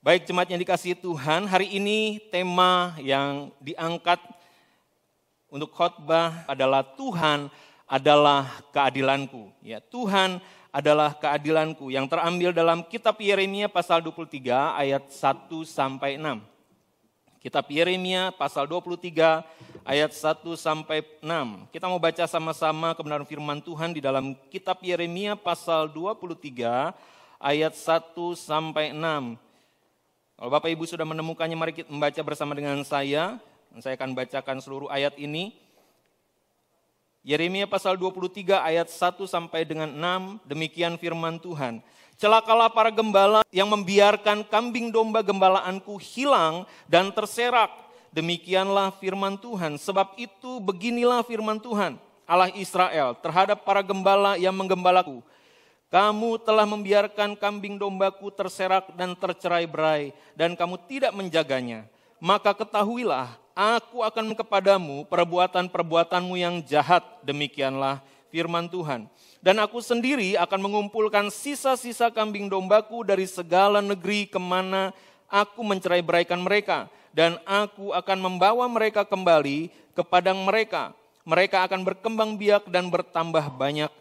Baik jemaat yang dikasihi Tuhan, hari ini tema yang diangkat untuk khotbah adalah Tuhan adalah keadilanku. Ya, Tuhan adalah keadilanku yang terambil dalam kitab Yeremia pasal 23 ayat 1 sampai 6. Kitab Yeremia pasal 23 ayat 1 sampai 6. Kita mau baca sama-sama kebenaran firman Tuhan di dalam kitab Yeremia pasal 23 ayat 1 sampai 6. Kalau Bapak Ibu sudah menemukannya, mari kita membaca bersama dengan saya. Saya akan bacakan seluruh ayat ini. Yeremia pasal 23 ayat 1 sampai dengan 6, demikian firman Tuhan. Celakalah para gembala yang membiarkan kambing domba gembalaanku hilang dan terserak. Demikianlah firman Tuhan. Sebab itu beginilah firman Tuhan, Allah Israel, terhadap para gembala yang menggembalaku. Kamu telah membiarkan kambing dombaku terserak dan tercerai-berai, dan kamu tidak menjaganya. Maka ketahuilah, aku akan kepadamu perbuatan-perbuatanmu yang jahat, demikianlah firman Tuhan. Dan aku sendiri akan mengumpulkan sisa-sisa kambing dombaku dari segala negeri kemana aku mencerai-beraikan mereka. Dan aku akan membawa mereka kembali ke padang mereka. Mereka akan berkembang biak dan bertambah banyak.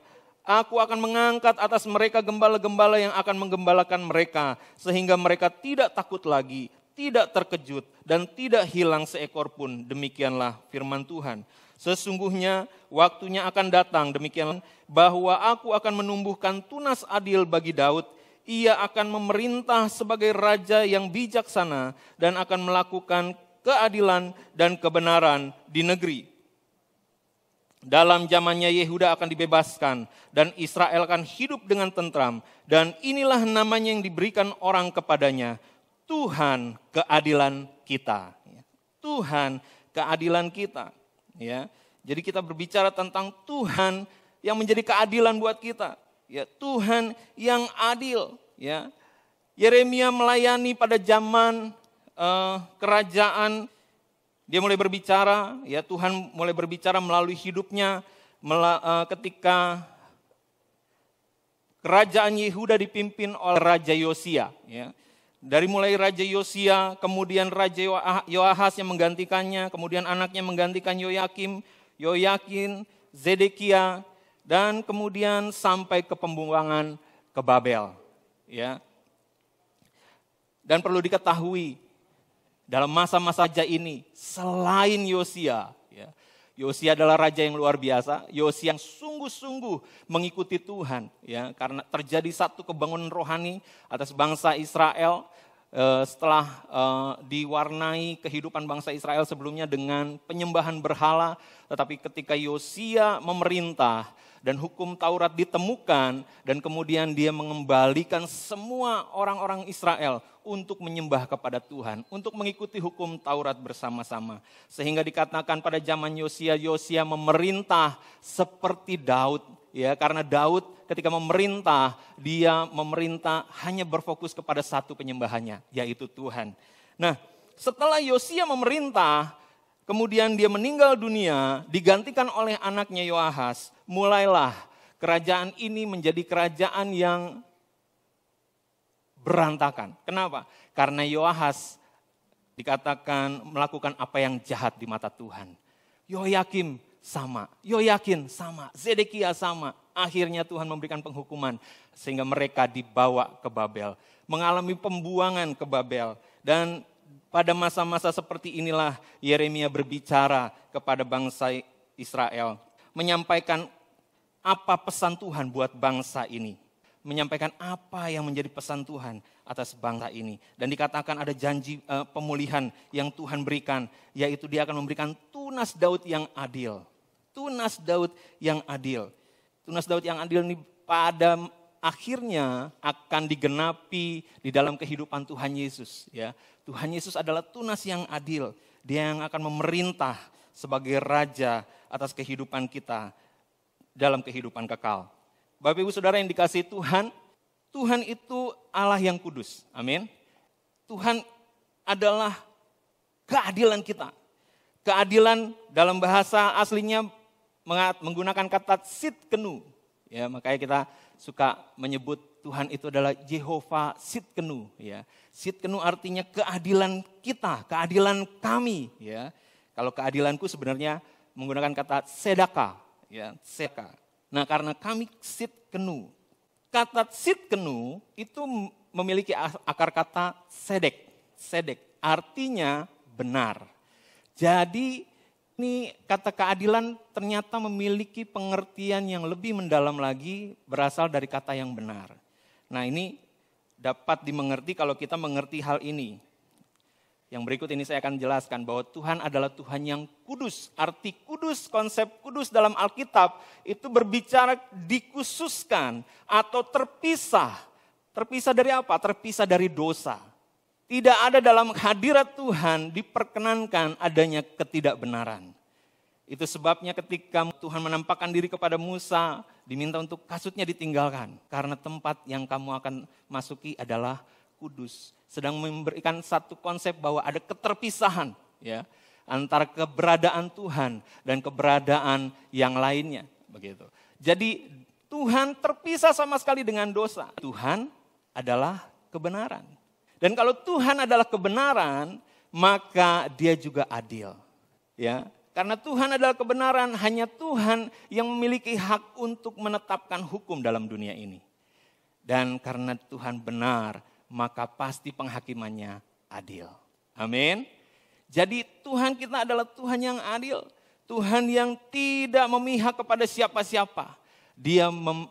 Aku akan mengangkat atas mereka gembala-gembala yang akan menggembalakan mereka, sehingga mereka tidak takut lagi, tidak terkejut, dan tidak hilang seekor pun. Demikianlah firman Tuhan. Sesungguhnya waktunya akan datang, demikian bahwa aku akan menumbuhkan tunas adil bagi Daud. Ia akan memerintah sebagai raja yang bijaksana dan akan melakukan keadilan dan kebenaran di negeri. Dalam zamannya Yehuda akan dibebaskan dan Israel akan hidup dengan tentram. Dan inilah namanya yang diberikan orang kepadanya, Tuhan keadilan kita. Tuhan keadilan kita. Ya, jadi kita berbicara tentang Tuhan yang menjadi keadilan buat kita. Ya, Tuhan yang adil. Ya, Yeremia melayani pada zaman kerajaan. Dia mulai berbicara, ya Tuhan mulai berbicara melalui hidupnya ketika kerajaan Yehuda dipimpin oleh Raja Yosia. Ya. Dari mulai Raja Yosia, kemudian Raja Yoahas yang menggantikannya, kemudian anaknya menggantikan Yoyakin, Zedekia, dan kemudian sampai ke pembuangan ke Babel. Ya. Dan perlu diketahui, dalam masa-masa raja ini, selain Yosia, ya, Yosia adalah raja yang luar biasa. Yosia yang sungguh-sungguh mengikuti Tuhan, ya, karena terjadi satu kebangunan rohani atas bangsa Israel setelah diwarnai kehidupan bangsa Israel sebelumnya dengan penyembahan berhala. Tetapi ketika Yosia memerintah dan hukum Taurat ditemukan dan kemudian dia mengembalikan semua orang-orang Israel untuk menyembah kepada Tuhan, untuk mengikuti hukum Taurat bersama-sama. Sehingga dikatakan pada zaman Yosia memerintah seperti Daud, ya, karena Daud ketika memerintah, dia memerintah hanya berfokus kepada satu penyembahannya, yaitu Tuhan. Nah, setelah Yosia memerintah, kemudian dia meninggal dunia, digantikan oleh anaknya Yoahas, mulailah kerajaan ini menjadi kerajaan yang berantakan. Kenapa? Karena Yoahas dikatakan melakukan apa yang jahat di mata Tuhan. Yoyakin sama, Zedekia sama. Akhirnya Tuhan memberikan penghukuman sehingga mereka dibawa ke Babel, mengalami pembuangan ke Babel. Dan pada masa-masa seperti inilah Yeremia berbicara kepada bangsa Israel, menyampaikan apa pesan Tuhan buat bangsa ini. Menyampaikan apa yang menjadi pesan Tuhan atas bangsa ini. Dan dikatakan ada janji pemulihan yang Tuhan berikan, yaitu dia akan memberikan tunas Daud yang adil. Tunas Daud yang adil. Tunas Daud yang adil ini pada akhirnya akan digenapi di dalam kehidupan Tuhan Yesus. Ya. Tuhan Yesus adalah tunas yang adil. Dia yang akan memerintah sebagai raja atas kehidupan kita dalam kehidupan kekal. Bapak Ibu Saudara yang dikasihi Tuhan, Tuhan itu Allah yang kudus. Amin. Tuhan adalah keadilan kita. Keadilan dalam bahasa aslinya menggunakan kata sitkenu. Ya, makanya kita suka menyebut Tuhan itu adalah Jehovah Tsidkenu, ya. Tsidkenu artinya keadilan kita, keadilan kami, ya. Kalau keadilanku sebenarnya menggunakan kata sedaka, ya, seka. Nah, karena kami Tsidkenu. Kata Tsidkenu itu memiliki akar kata sedek. Sedek artinya benar. Jadi ini kata keadilan ternyata memiliki pengertian yang lebih mendalam lagi berasal dari kata yang benar. Nah, ini dapat dimengerti kalau kita mengerti hal ini. Yang berikut ini saya akan jelaskan bahwa Tuhan adalah Tuhan yang kudus. Arti kudus, konsep kudus dalam Alkitab itu berbicara dikhususkan atau terpisah. Terpisah dari apa? Terpisah dari dosa. Tidak ada dalam hadirat Tuhan diperkenankan adanya ketidakbenaran. Itu sebabnya ketika Tuhan menampakkan diri kepada Musa, diminta untuk kasutnya ditinggalkan. Karena tempat yang kamu akan masuki adalah kudus. Sedang memberikan satu konsep bahwa ada keterpisahan, ya, antara keberadaan Tuhan dan keberadaan yang lainnya. Begitu. Jadi Tuhan terpisah sama sekali dengan dosa. Tuhan adalah kebenaran. Dan kalau Tuhan adalah kebenaran, maka Dia juga adil. Ya, karena Tuhan adalah kebenaran, hanya Tuhan yang memiliki hak untuk menetapkan hukum dalam dunia ini. Dan karena Tuhan benar, maka pasti penghakimannya adil. Amin. Jadi Tuhan kita adalah Tuhan yang adil. Tuhan yang tidak memihak kepada siapa-siapa. Dia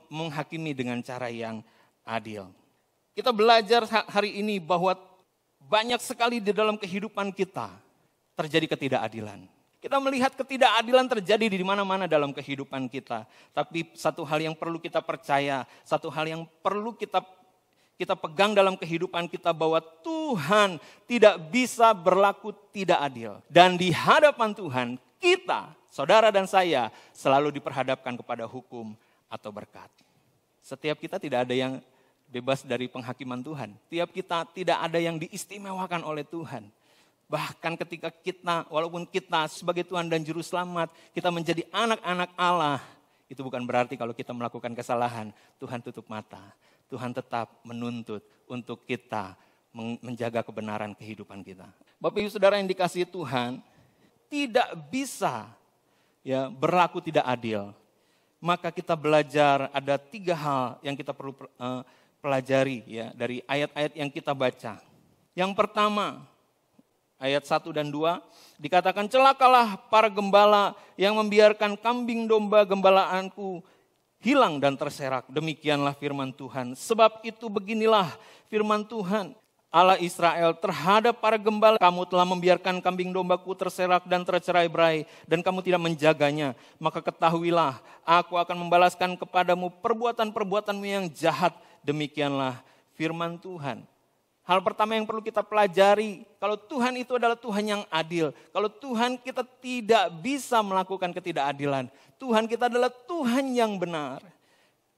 menghakimi dengan cara yang adil. Kita belajar hari ini bahwa banyak sekali di dalam kehidupan kita terjadi ketidakadilan. Kita melihat ketidakadilan terjadi di mana-mana dalam kehidupan kita. Tapi satu hal yang perlu kita percaya, satu hal yang perlu kita pegang dalam kehidupan kita bahwa Tuhan tidak bisa berlaku tidak adil. Dan di hadapan Tuhan kita, saudara dan saya, selalu diperhadapkan kepada hukum atau berkat. Setiap kita tidak ada yang bebas dari penghakiman Tuhan. Tiap kita tidak ada yang diistimewakan oleh Tuhan. Bahkan ketika kita, walaupun kita sebagai Tuhan dan Juru Selamat, kita menjadi anak-anak Allah. Itu bukan berarti kalau kita melakukan kesalahan, Tuhan tutup mata. Tuhan tetap menuntut untuk kita menjaga kebenaran kehidupan kita. Bapak Ibu Saudara yang dikasihi Tuhan, tidak bisa ya berlaku tidak adil. Maka kita belajar ada 3 hal yang kita perlu pelajari ya dari ayat-ayat yang kita baca. Yang pertama, ayat 1 dan 2 dikatakan celakalah para gembala yang membiarkan kambing domba gembalaanku hilang dan terserak. Demikianlah firman Tuhan. Sebab itu beginilah firman Tuhan Allah Israel terhadap para gembala. Kamu telah membiarkan kambing dombaku terserak dan tercerai-berai dan kamu tidak menjaganya. Maka ketahuilah aku akan membalaskan kepadamu perbuatan-perbuatanmu yang jahat. Demikianlah firman Tuhan. Hal pertama yang perlu kita pelajari, kalau Tuhan itu adalah Tuhan yang adil. Kalau Tuhan kita tidak bisa melakukan ketidakadilan. Tuhan kita adalah Tuhan yang benar.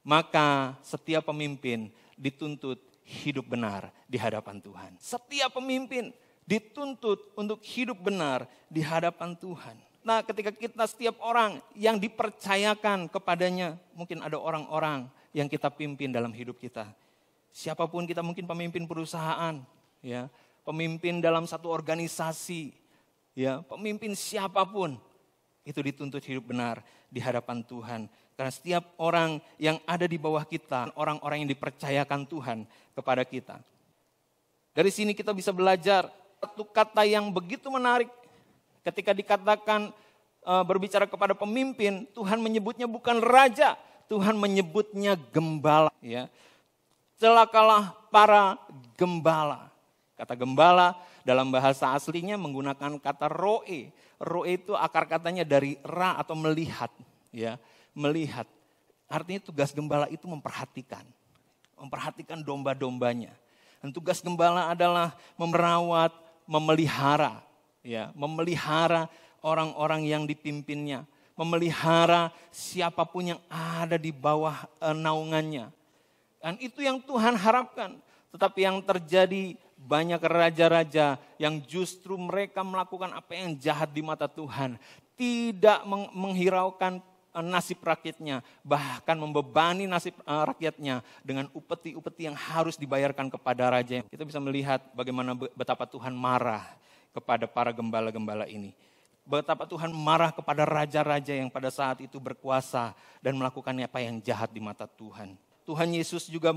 Maka setiap pemimpin dituntut hidup benar di hadapan Tuhan. Setiap pemimpin dituntut untuk hidup benar di hadapan Tuhan. Nah, ketika kita setiap orang yang dipercayakan kepadanya, mungkin ada orang-orang yang kita pimpin dalam hidup kita. Siapapun kita, mungkin pemimpin perusahaan, ya, pemimpin dalam satu organisasi, ya, pemimpin siapapun itu dituntut hidup benar di hadapan Tuhan. Karena setiap orang yang ada di bawah kita, orang-orang yang dipercayakan Tuhan kepada kita. Dari sini kita bisa belajar satu kata yang begitu menarik. Ketika dikatakan berbicara kepada pemimpin, Tuhan menyebutnya bukan raja, Tuhan menyebutnya gembala. Ya. Celakalah para gembala. Kata gembala dalam bahasa aslinya menggunakan kata roe. Roe itu akar katanya dari ra atau melihat. Ya, melihat. Artinya tugas gembala itu memperhatikan. Memperhatikan domba-dombanya. Dan tugas gembala adalah memerawat, memelihara. Ya, memelihara orang-orang yang dipimpinnya. Memelihara siapapun yang ada di bawah naungannya. Dan itu yang Tuhan harapkan. Tetapi yang terjadi banyak raja-raja yang justru mereka melakukan apa yang jahat di mata Tuhan. Tidak menghiraukan nasib rakyatnya, bahkan membebani nasib rakyatnya dengan upeti-upeti yang harus dibayarkan kepada raja. Kita bisa melihat bagaimana betapa Tuhan marah kepada para gembala-gembala ini. Betapa Tuhan marah kepada raja-raja yang pada saat itu berkuasa dan melakukan apa yang jahat di mata Tuhan. Tuhan Yesus juga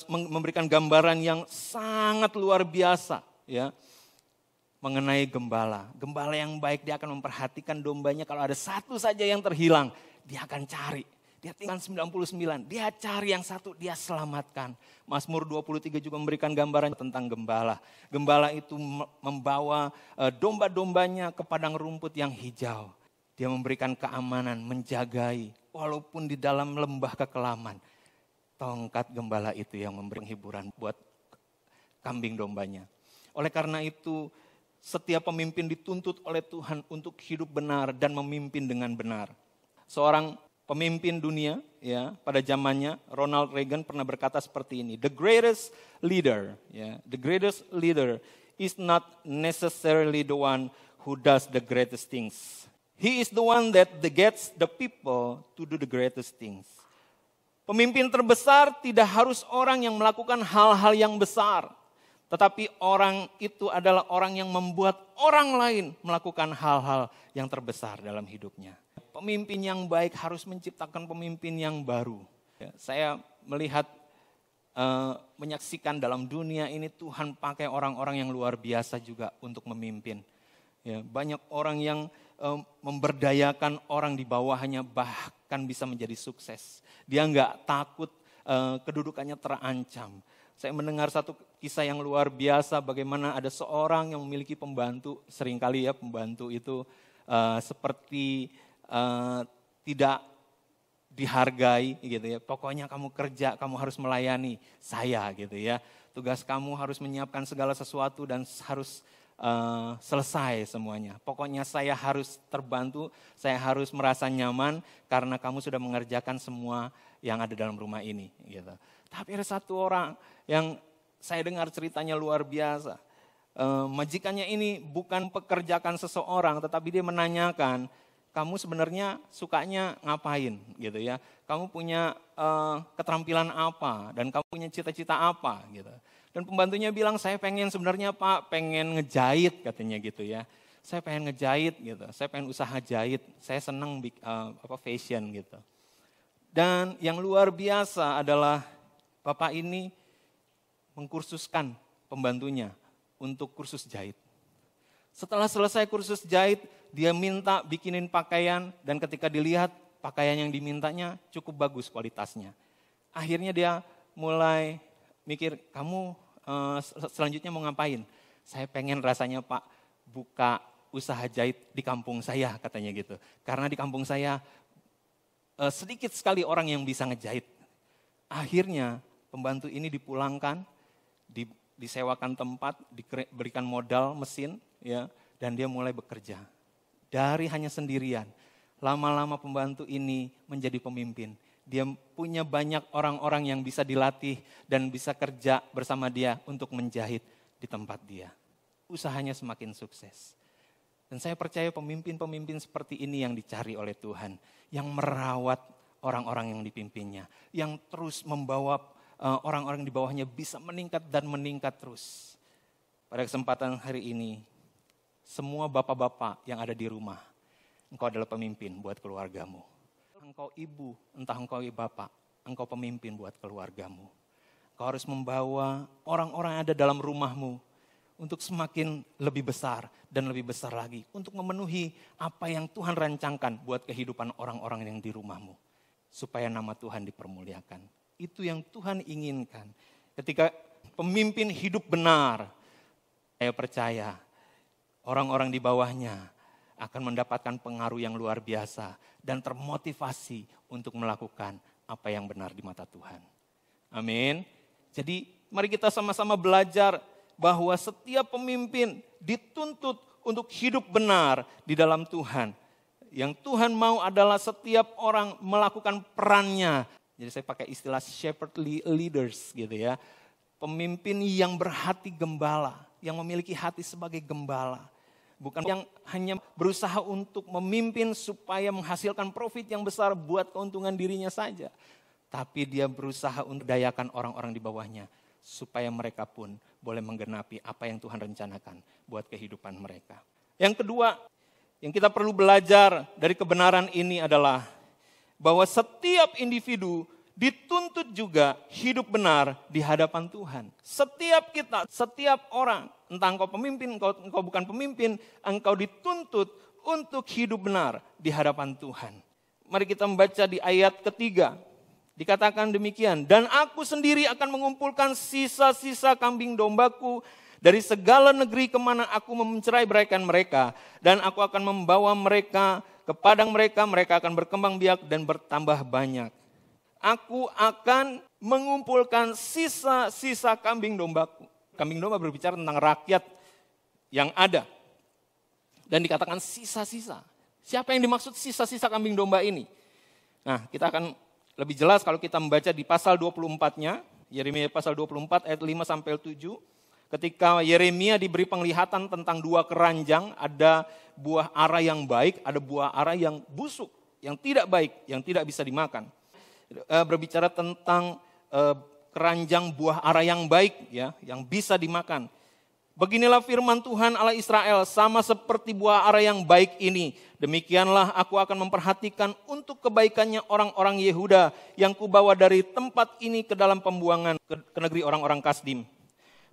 memberikan gambaran yang sangat luar biasa, ya, mengenai gembala. Gembala yang baik, dia akan memperhatikan dombanya. Kalau ada satu saja yang terhilang, dia akan cari. Dia tinggal 99, dia cari yang satu, dia selamatkan. Mazmur 23 juga memberikan gambaran tentang gembala. Gembala itu membawa domba-dombanya ke padang rumput yang hijau. Dia memberikan keamanan, menjagai, walaupun di dalam lembah kekelaman. Tongkat gembala itu yang memberi hiburan buat kambing dombanya. Oleh karena itu, setiap pemimpin dituntut oleh Tuhan untuk hidup benar dan memimpin dengan benar. Seorang pemimpin dunia, ya, pada zamannya Ronald Reagan pernah berkata seperti ini, the greatest leader is not necessarily the one who does the greatest things. He is the one that gets the people to do the greatest things. Pemimpin terbesar tidak harus orang yang melakukan hal-hal yang besar. Tetapi orang itu adalah orang yang membuat orang lain melakukan hal-hal yang terbesar dalam hidupnya. Pemimpin yang baik harus menciptakan pemimpin yang baru. Ya, saya melihat, menyaksikan dalam dunia ini Tuhan pakai orang-orang yang luar biasa juga untuk memimpin. Ya, banyak orang yang memberdayakan orang di bawahnya, bahkan bisa menjadi sukses. Dia nggak takut kedudukannya terancam. Saya mendengar satu kisah yang luar biasa bagaimana ada seorang yang memiliki pembantu. Seringkali ya pembantu itu seperti tidak dihargai gitu ya. Pokoknya kamu kerja, kamu harus melayani saya gitu ya. Tugas kamu harus menyiapkan segala sesuatu dan harus selesai semuanya. Pokoknya saya harus terbantu, saya harus merasa nyaman karena kamu sudah mengerjakan semua yang ada dalam rumah ini gitu. Tapi ada satu orang yang saya dengar ceritanya luar biasa. Majikannya ini bukan pekerjakan seseorang, tetapi dia menanyakan, kamu sebenarnya sukanya ngapain gitu ya? Kamu punya keterampilan apa dan kamu punya cita-cita apa gitu. Dan pembantunya bilang, saya pengen sebenarnya Pak, pengen ngejahit katanya gitu ya. Saya pengen ngejahit gitu, saya pengen usaha jahit, saya senang fashion gitu. Dan yang luar biasa adalah Bapak ini mengkursuskan pembantunya untuk kursus jahit. Setelah selesai kursus jahit, dia minta bikinin pakaian dan ketika dilihat pakaian yang dimintanya cukup bagus kualitasnya. Akhirnya dia mulai mikir, kamu selanjutnya mau ngapain? Saya pengen rasanya Pak buka usaha jahit di kampung saya katanya gitu. Karena di kampung saya sedikit sekali orang yang bisa ngejahit. Akhirnya pembantu ini dipulangkan, disewakan tempat, diberikan modal mesin, ya, dan dia mulai bekerja. Dari hanya sendirian, lama-lama pembantu ini menjadi pemimpin. Dia punya banyak orang-orang yang bisa dilatih dan bisa kerja bersama dia untuk menjahit di tempat dia. Usahanya semakin sukses. Dan saya percaya pemimpin-pemimpin seperti ini yang dicari oleh Tuhan, yang merawat orang-orang yang dipimpinnya, yang terus membawa orang-orang di bawahnya bisa meningkat dan meningkat terus. Pada kesempatan hari ini, semua bapak-bapak yang ada di rumah, engkau adalah pemimpin buat keluargamu. Engkau ibu, entah engkau bapak, engkau pemimpin buat keluargamu. Engkau harus membawa orang-orang yang ada dalam rumahmu untuk semakin lebih besar dan lebih besar lagi. Untuk memenuhi apa yang Tuhan rancangkan buat kehidupan orang-orang yang di rumahmu. Supaya nama Tuhan dipermuliakan. Itu yang Tuhan inginkan. Ketika pemimpin hidup benar, saya percaya orang-orang di bawahnya akan mendapatkan pengaruh yang luar biasa dan termotivasi untuk melakukan apa yang benar di mata Tuhan. Amin. Jadi mari kita sama-sama belajar bahwa setiap pemimpin dituntut untuk hidup benar di dalam Tuhan. Yang Tuhan mau adalah setiap orang melakukan perannya. Jadi saya pakai istilah shepherdly leaders gitu ya. Pemimpin yang berhati gembala, yang memiliki hati sebagai gembala. Bukan yang hanya berusaha untuk memimpin supaya menghasilkan profit yang besar buat keuntungan dirinya saja. Tapi dia berusaha untuk dayakan orang-orang di bawahnya. Supaya mereka pun boleh menggenapi apa yang Tuhan rencanakan buat kehidupan mereka. Yang kedua, yang kita perlu belajar dari kebenaran ini adalah bahwa setiap individu dituntut juga hidup benar di hadapan Tuhan. Setiap kita, setiap orang, entah engkau pemimpin, engkau bukan pemimpin, engkau dituntut untuk hidup benar di hadapan Tuhan. Mari kita membaca di ayat ketiga. Dikatakan demikian, dan aku sendiri akan mengumpulkan sisa-sisa kambing dombaku dari segala negeri kemana aku mencerai-beraikan mereka. Dan aku akan membawa mereka ke padang mereka, mereka akan berkembang biak dan bertambah banyak. Aku akan mengumpulkan sisa-sisa kambing dombaku. Kambing domba berbicara tentang rakyat yang ada. Dan dikatakan sisa-sisa. Siapa yang dimaksud sisa-sisa kambing domba ini? Nah, kita akan lebih jelas kalau kita membaca di pasal 24-nya. Yeremia pasal 24 ayat 5 sampai 7. Ketika Yeremia diberi penglihatan tentang dua keranjang, ada buah ara yang baik, ada buah ara yang busuk, yang tidak baik, yang tidak bisa dimakan. Berbicara tentang keranjang buah ara yang baik, ya, yang bisa dimakan. Beginilah firman Tuhan Allah Israel, sama seperti buah ara yang baik ini. Demikianlah aku akan memperhatikan untuk kebaikannya orang-orang Yehuda yang kubawa dari tempat ini ke dalam pembuangan ke negeri orang-orang Kasdim.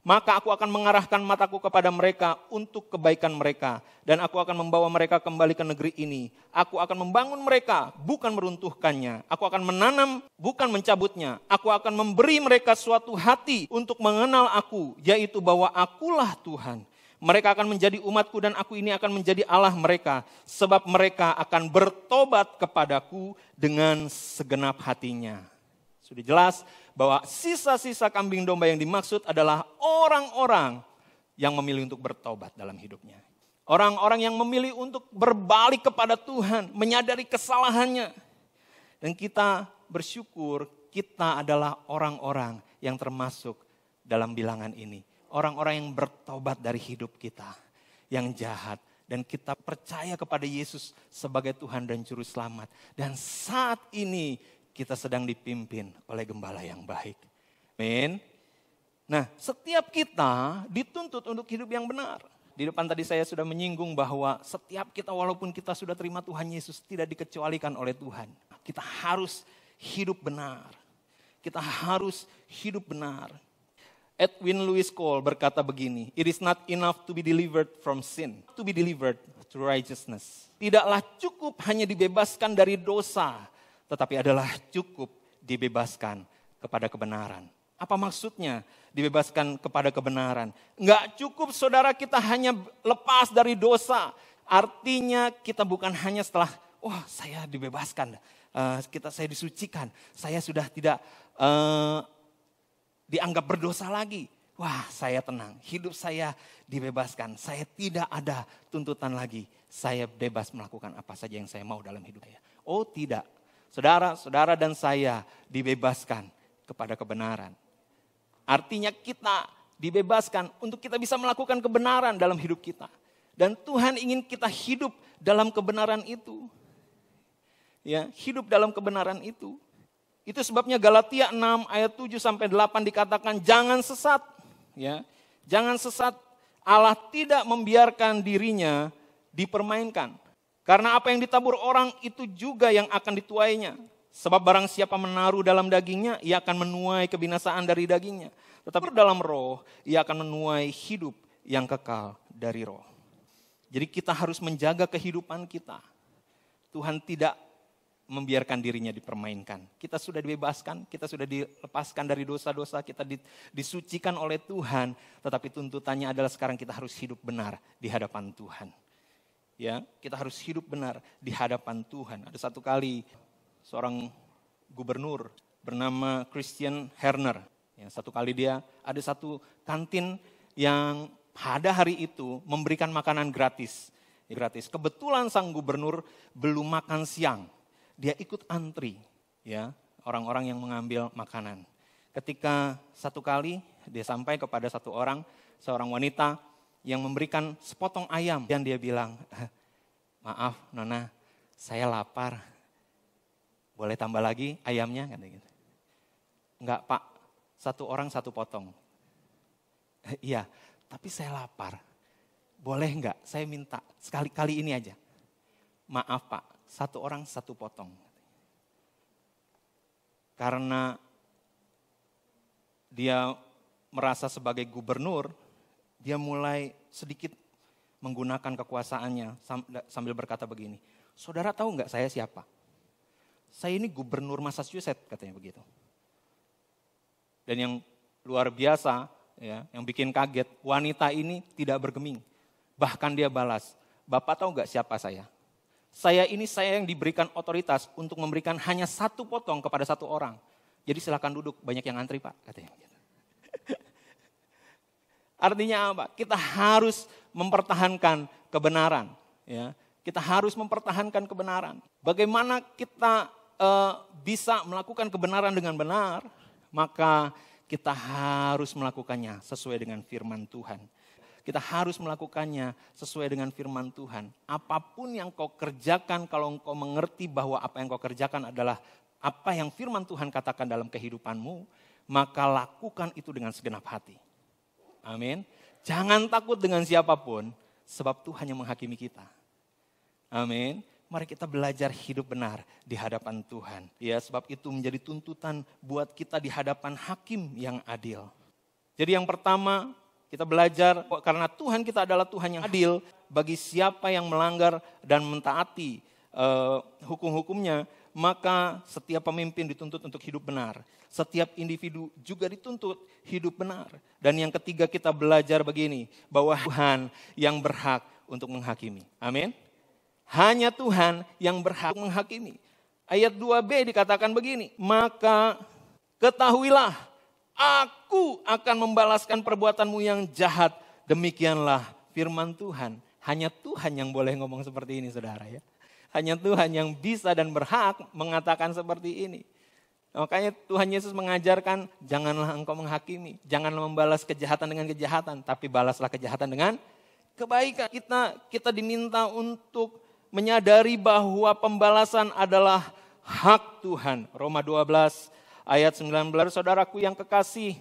Maka aku akan mengarahkan mataku kepada mereka untuk kebaikan mereka. Dan aku akan membawa mereka kembali ke negeri ini. Aku akan membangun mereka, bukan meruntuhkannya. Aku akan menanam, bukan mencabutnya. Aku akan memberi mereka suatu hati untuk mengenal aku, yaitu bahwa akulah Tuhan. Mereka akan menjadi umatku dan aku ini akan menjadi Allah mereka. Sebab mereka akan bertobat kepadaku dengan segenap hatinya. Sudah jelas bahwa sisa-sisa kambing domba yang dimaksud adalah orang-orang yang memilih untuk bertobat dalam hidupnya. Orang-orang yang memilih untuk berbalik kepada Tuhan, menyadari kesalahannya. Dan kita bersyukur kita adalah orang-orang yang termasuk dalam bilangan ini. Orang-orang yang bertobat dari hidup kita yang jahat. Dan kita percaya kepada Yesus sebagai Tuhan dan Juru Selamat. Dan saat ini kita sedang dipimpin oleh gembala yang baik. Amin. Nah, setiap kita dituntut untuk hidup yang benar. Di depan tadi saya sudah menyinggung bahwa setiap kita walaupun kita sudah terima Tuhan Yesus tidak dikecualikan oleh Tuhan. Kita harus hidup benar. Kita harus hidup benar. Edwin Louis Cole berkata begini, "It is not enough to be delivered from sin, to be delivered to righteousness." Tidaklah cukup hanya dibebaskan dari dosa, tetapi adalah cukup dibebaskan kepada kebenaran. Apa maksudnya dibebaskan kepada kebenaran? Enggak cukup saudara kita hanya lepas dari dosa. Artinya kita bukan hanya setelah, saya dibebaskan, saya disucikan, saya sudah tidak dianggap berdosa lagi. Wah, saya tenang, hidup saya dibebaskan, saya tidak ada tuntutan lagi. Saya bebas melakukan apa saja yang saya mau dalam hidup saya. Oh tidak. Saudara dan saya dibebaskan kepada kebenaran. Artinya kita dibebaskan untuk kita bisa melakukan kebenaran dalam hidup kita. Dan Tuhan ingin kita hidup dalam kebenaran itu. Ya, hidup dalam kebenaran itu. Itu sebabnya Galatia 6 ayat 7 sampai 8 dikatakan jangan sesat. Ya, jangan sesat. Allah tidak membiarkan dirinya dipermainkan. Karena apa yang ditabur orang itu juga yang akan dituainya. Sebab barang siapa menaruh dalam dagingnya, ia akan menuai kebinasaan dari dagingnya. Tetapi dalam roh, ia akan menuai hidup yang kekal dari roh. Jadi kita harus menjaga kehidupan kita. Tuhan tidak membiarkan dirinya dipermainkan. Kita sudah dibebaskan, kita sudah dilepaskan dari dosa-dosa, kita disucikan oleh Tuhan. Tetapi tuntutannya adalah sekarang kita harus hidup benar di hadapan Tuhan. Ya, kita harus hidup benar di hadapan Tuhan. Ada satu kali seorang gubernur bernama Christian Herner. Ya, satu kali dia ada satu kantin yang pada hari itu memberikan makanan gratis. Kebetulan sang gubernur belum makan siang. Dia ikut antri, ya, orang-orang yang mengambil makanan. Ketika satu kali dia sampai kepada satu orang, seorang wanita yang memberikan sepotong ayam. Dan dia bilang, maaf Nona, saya lapar. Boleh tambah lagi ayamnya? Gitu. Enggak Pak, 1 orang 1 potong. Iya, tapi saya lapar. Boleh enggak? Saya minta sekali-kali ini aja. Maaf Pak, 1 orang 1 potong. Karena dia merasa sebagai gubernur, dia mulai sedikit menggunakan kekuasaannya sambil berkata begini, saudara tahu enggak saya siapa? Saya ini gubernur Massachusetts, katanya begitu. Dan yang luar biasa, ya, yang bikin kaget, wanita ini tidak bergeming. Bahkan dia balas, Bapak tahu enggak siapa saya? Saya yang diberikan otoritas untuk memberikan hanya 1 potong kepada 1 orang. Jadi silakan duduk, banyak yang antri Pak, katanya. Artinya apa? Kita harus mempertahankan kebenaran. Ya. Kita harus mempertahankan kebenaran. Bagaimana kita bisa melakukan kebenaran dengan benar? Maka kita harus melakukannya sesuai dengan firman Tuhan. Kita harus melakukannya sesuai dengan firman Tuhan. Apapun yang kau kerjakan, kalau engkau mengerti bahwa apa yang kau kerjakan adalah apa yang firman Tuhan katakan dalam kehidupanmu, maka lakukan itu dengan segenap hati. Amin. Jangan takut dengan siapapun, sebab Tuhan yang menghakimi kita. Amin. Mari kita belajar hidup benar di hadapan Tuhan. Ya, sebab itu menjadi tuntutan buat kita di hadapan hakim yang adil. Jadi yang pertama, kita belajar karena Tuhan kita adalah Tuhan yang adil, bagi siapa yang melanggar dan mentaati hukum-hukumnya, maka setiap pemimpin dituntut untuk hidup benar. Setiap individu juga dituntut hidup benar. Dan yang ketiga kita belajar begini, bahwa Tuhan yang berhak untuk menghakimi. Amin. Hanya Tuhan yang berhak menghakimi. Ayat 2b dikatakan begini, maka ketahuilah, aku akan membalaskan perbuatanmu yang jahat. Demikianlah firman Tuhan. Hanya Tuhan yang boleh ngomong seperti ini, saudara ya. Hanya Tuhan yang bisa dan berhak mengatakan seperti ini. Makanya Tuhan Yesus mengajarkan, janganlah engkau menghakimi. Janganlah membalas kejahatan dengan kejahatan, tapi balaslah kejahatan dengan kebaikan. Kita diminta untuk menyadari bahwa pembalasan adalah hak Tuhan. Roma 12 ayat 19, saudaraku yang kekasih,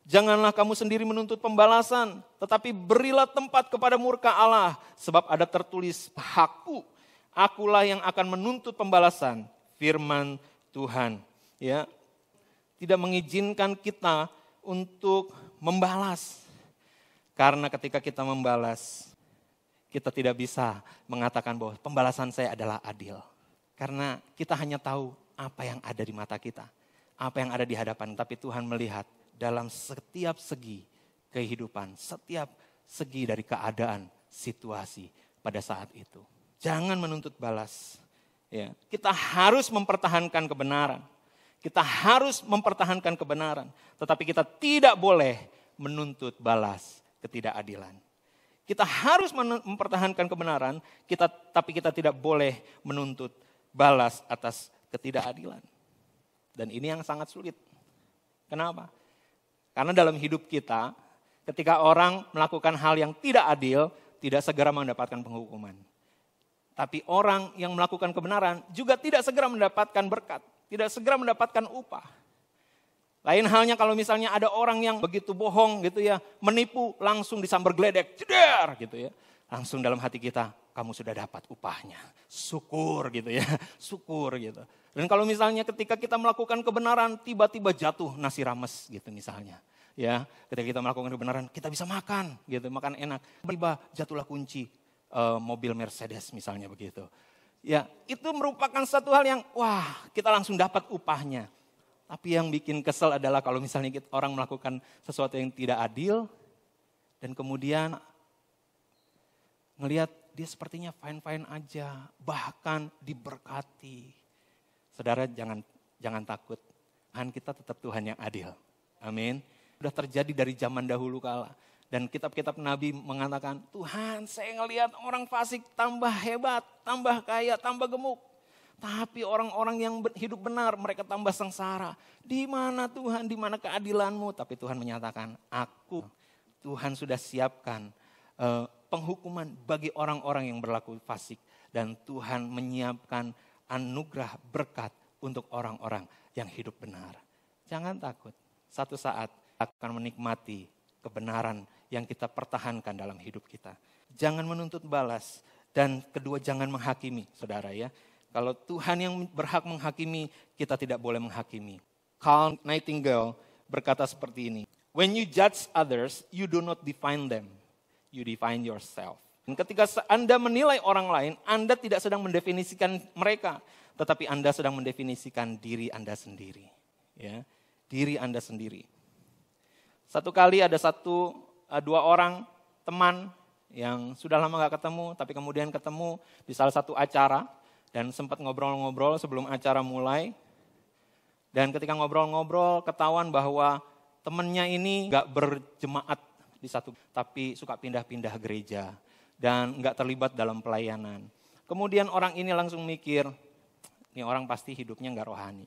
janganlah kamu sendiri menuntut pembalasan, tetapi berilah tempat kepada murka Allah. Sebab ada tertulis, hakku, akulah yang akan menuntut pembalasan, firman Tuhan. Ya, tidak mengizinkan kita untuk membalas. Karena ketika kita membalas, kita tidak bisa mengatakan bahwa pembalasan saya adalah adil. Karena kita hanya tahu apa yang ada di mata kita, apa yang ada di hadapan. Tapi Tuhan melihat dalam setiap segi kehidupan, setiap segi dari keadaan, situasi pada saat itu. Jangan menuntut balas. Ya, kita harus mempertahankan kebenaran. Kita harus mempertahankan kebenaran. Tetapi kita tidak boleh menuntut balas ketidakadilan. Kita harus mempertahankan kebenaran, tapi kita tidak boleh menuntut balas atas ketidakadilan. Dan ini yang sangat sulit. Kenapa? Karena dalam hidup kita, ketika orang melakukan hal yang tidak adil, tidak segera mendapatkan penghukuman. Tapi orang yang melakukan kebenaran juga tidak segera mendapatkan berkat, tidak segera mendapatkan upah. Lain halnya kalau misalnya ada orang yang begitu bohong gitu ya, menipu, langsung disambar geledek, ceder gitu ya. Langsung dalam hati kita, kamu sudah dapat upahnya. Syukur gitu ya, syukur gitu. Dan kalau misalnya ketika kita melakukan kebenaran, tiba-tiba jatuh nasi rames gitu misalnya. Ya, ketika kita melakukan kebenaran, kita bisa makan gitu, makan enak. Tiba jatuhlah kunci mobil Mercedes misalnya begitu. Ya, itu merupakan satu hal yang wah, kita langsung dapat upahnya. Tapi yang bikin kesel adalah kalau misalnya orang melakukan sesuatu yang tidak adil dan kemudian ngelihat dia sepertinya fine-fine aja, bahkan diberkati. Saudara jangan takut, Tuhan kita tetap Tuhan yang adil. Amin. Sudah terjadi dari zaman dahulu kala. Dan kitab-kitab Nabi mengatakan, Tuhan saya ngelihat orang fasik tambah hebat, tambah kaya, tambah gemuk. Tapi orang-orang yang hidup benar, mereka tambah sengsara. Di mana Tuhan, di mana keadilanmu? Tapi Tuhan menyatakan, aku Tuhan sudah siapkan penghukuman bagi orang-orang yang berlaku fasik. Dan Tuhan menyiapkan anugerah berkat untuk orang-orang yang hidup benar. Jangan takut, satu saat akan menikmati kebenaran yang kita pertahankan dalam hidup kita. Jangan menuntut balas, dan kedua jangan menghakimi, saudara ya. Kalau Tuhan yang berhak menghakimi, kita tidak boleh menghakimi. Carl Nightingale berkata seperti ini, "When you judge others, you do not define them, you define yourself." Dan ketika Anda menilai orang lain, Anda tidak sedang mendefinisikan mereka, tetapi Anda sedang mendefinisikan diri Anda sendiri. Ya, diri Anda sendiri. Satu kali ada dua orang teman yang sudah lama gak ketemu, tapi kemudian ketemu di salah satu acara, dan sempat ngobrol-ngobrol sebelum acara mulai. Dan ketika ngobrol-ngobrol, ketahuan bahwa temannya ini gak berjemaat di satu, tapi suka pindah-pindah gereja dan gak terlibat dalam pelayanan. Kemudian orang ini langsung mikir, ini orang pasti hidupnya gak rohani.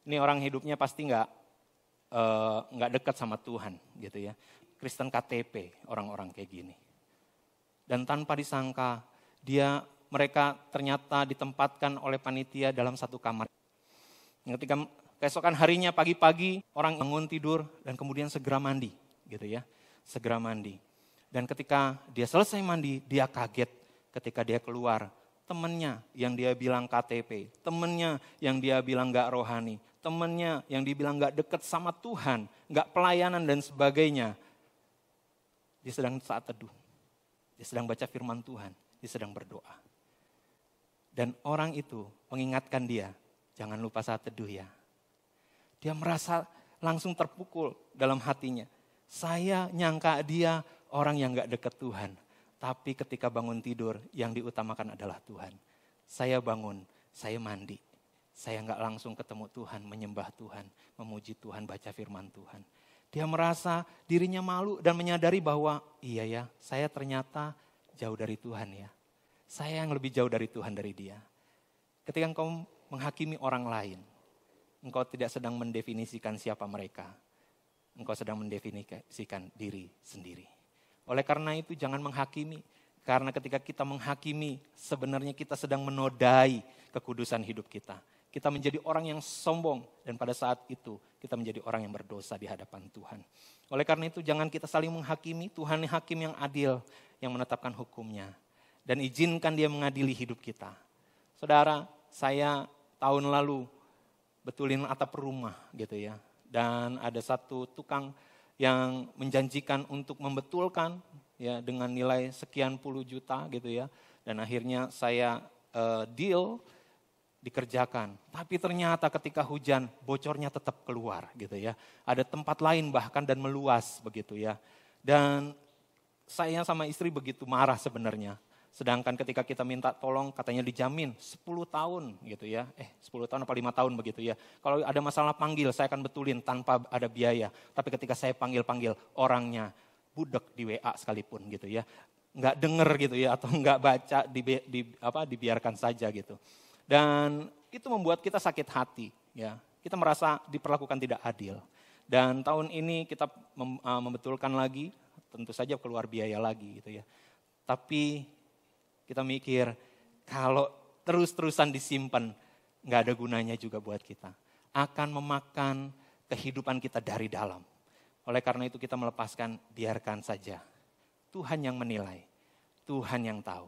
Ini orang hidupnya pasti gak dekat sama Tuhan gitu ya. Kristen KTP orang-orang kayak gini. Dan tanpa disangka mereka ternyata ditempatkan oleh panitia dalam satu kamar. Ketika keesokan harinya pagi-pagi orang bangun tidur dan kemudian segera mandi gitu ya. Segera mandi. Dan ketika dia selesai mandi, dia kaget ketika dia keluar. Temannya yang dia bilang KTP, temannya yang dia bilang gak rohani, temannya yang dibilang gak dekat sama Tuhan, gak pelayanan dan sebagainya. Dia sedang saat teduh, dia sedang baca firman Tuhan, dia sedang berdoa. Dan orang itu mengingatkan dia, jangan lupa saat teduh ya. Dia merasa langsung terpukul dalam hatinya. Saya nyangka dia orang yang gak dekat Tuhan. Tapi ketika bangun tidur, yang diutamakan adalah Tuhan. Saya bangun, saya mandi. Saya gak langsung ketemu Tuhan, menyembah Tuhan, memuji Tuhan, baca firman Tuhan. Dia merasa dirinya malu dan menyadari bahwa, iya ya, saya ternyata jauh dari Tuhan ya. Saya yang lebih jauh dari Tuhan dari dia. Ketika engkau menghakimi orang lain, engkau tidak sedang mendefinisikan siapa mereka. Engkau sedang mendefinisikan diri sendiri. Oleh karena itu jangan menghakimi. Karena ketika kita menghakimi, sebenarnya kita sedang menodai kekudusan hidup kita. Kita menjadi orang yang sombong dan pada saat itu kita menjadi orang yang berdosa di hadapan Tuhan. Oleh karena itu jangan kita saling menghakimi, Tuhan hakim yang adil yang menetapkan hukumnya. Dan izinkan dia mengadili hidup kita. Saudara, saya tahun lalu betulin atap rumah gitu ya. Dan ada satu tukang yang menjanjikan untuk membetulkan ya dengan nilai sekian puluh juta gitu ya. Dan akhirnya saya deal dikerjakan. Tapi ternyata ketika hujan bocornya tetap keluar gitu ya. Ada tempat lain bahkan dan meluas begitu ya. Dan saya sama istri begitu marah sebenarnya. Sedangkan ketika kita minta tolong katanya dijamin 10 tahun gitu ya. 10 tahun apa 5 tahun begitu ya. Kalau ada masalah panggil saya akan betulin tanpa ada biaya. Tapi ketika saya panggil orangnya budek di WA sekalipun gitu ya. Nggak denger gitu ya atau nggak baca dibiarkan saja gitu. Dan itu membuat kita sakit hati ya. Kita merasa diperlakukan tidak adil. Dan tahun ini kita membetulkan lagi, tentu saja keluar biaya lagi gitu ya. Tapi kita mikir, kalau terus-terusan disimpan, nggak ada gunanya juga buat kita. Akan memakan kehidupan kita dari dalam. Oleh karena itu kita melepaskan, biarkan saja. Tuhan yang menilai, Tuhan yang tahu.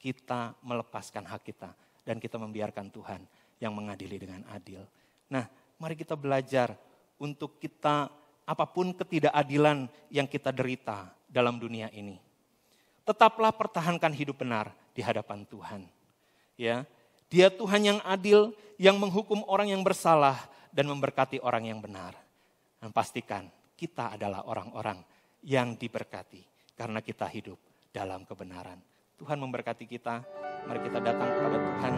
Kita melepaskan hak kita, dan kita membiarkan Tuhan yang mengadili dengan adil. Nah, mari kita belajar untuk kita, apapun ketidakadilan yang kita derita dalam dunia ini. Tetaplah pertahankan hidup benar di hadapan Tuhan. Ya, Dia Tuhan yang adil, yang menghukum orang yang bersalah dan memberkati orang yang benar. Dan pastikan kita adalah orang-orang yang diberkati karena kita hidup dalam kebenaran. Tuhan memberkati kita. Mari kita datang kepada Tuhan.